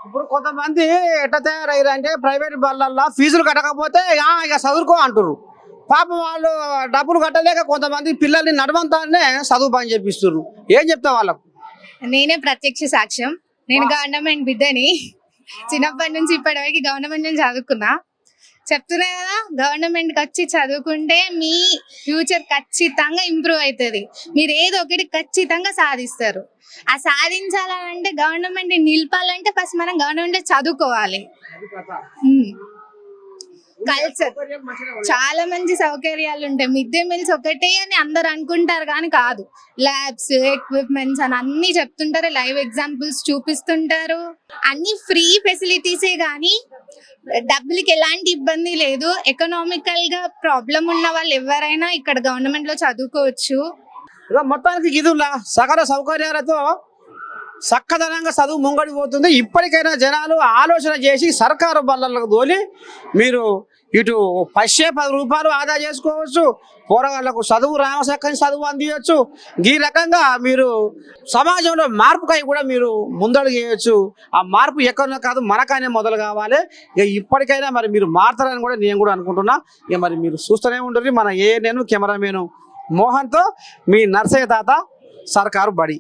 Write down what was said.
ఇప్పుడు కొంతమంది ఎట్లా తయారయ్యారు అంటే ప్రైవేట్ బళ్ళల్లో ఫీజులు కట్టకపోతే ఇక చదువుకో అంటారు. పాపం వాళ్ళు డబ్బులు కట్టలేక కొంతమంది పిల్లల్ని నడవంతానే చదువు పని చేపిస్తున్నారు. ఏం చెప్తా వాళ్ళకు? నేనే ప్రత్యక్ష సాక్ష్యం. నేను గవర్నమెంట్ బిడ్డని. చిన్నప్పటి నుంచి ఇప్పటివరకు గవర్నమెంట్ నుంచి చదువుకున్నా. చెప్తున్నా కదా, గవర్నమెంట్కి వచ్చి చదువుకుంటే మీ ఫ్యూచర్ ఖచ్చితంగా ఇంప్రూవ్ అవుతుంది. మీరు ఏదో ఒకటి ఖచ్చితంగా సాధిస్తారు. ఆ సాధించాలంటే గవర్నమెంట్ నిలపాలంటే ఫస్ట్ మనం గవర్నమెంట్ చదువుకోవాలి. కల్చర్ చాలా మంచి సౌకర్యాలు ఉంటాయి. మిడ్ డే మీల్స్ ఒకటే అని అందరు అనుకుంటారు కానీ కాదు. ల్యాబ్స్, ఎక్విప్మెంట్స్ అని అన్ని చెప్తుంటారు, లైవ్ ఎగ్జాంపుల్స్ చూపిస్తుంటారు. అన్ని ఫ్రీ ఫెసిలిటీసే కానీ డబ్బులకి ఎలాంటి ఇబ్బంది లేదు. ఎకనామికల్ గా ప్రాబ్లం ఉన్న వాళ్ళు ఎవరైనా ఇక్కడ గవర్నమెంట్ లో చదువుకోవచ్చు. ఇక మొత్తానికి గిదులా సకల సౌకర్యాలతో చక్కదనంగా చదువు ముంగడి పోతుంది. ఇప్పటికైనా జనాలు ఆలోచన చేసి సర్కారు బళ్ళలకు తోలి మీరు ఇటు 10 రూపాయలు ఆదా చేసుకోవచ్చు, పోరగాళ్లకు చదువు రామసక్కని చదువు అందించవచ్చు. ఈ రకంగా మీరు సమాజంలో మార్పుకై కూడా మీరు ముందడుగు వేయచ్చు. ఆ మార్పు ఎక్కడో కాదు, మనకైనా మొదలు కావాలి. ఇక ఇప్పటికైనా మరి మీరు మారుతారని కూడా నేను కూడా అనుకుంటున్నా. ఇక మరి మీరు చూస్తూనే ఉంటుంది. మన నేను కెమెరామెన్ మోహన్తో మీ నర్సయ్య తాత, సర్కారు బడి.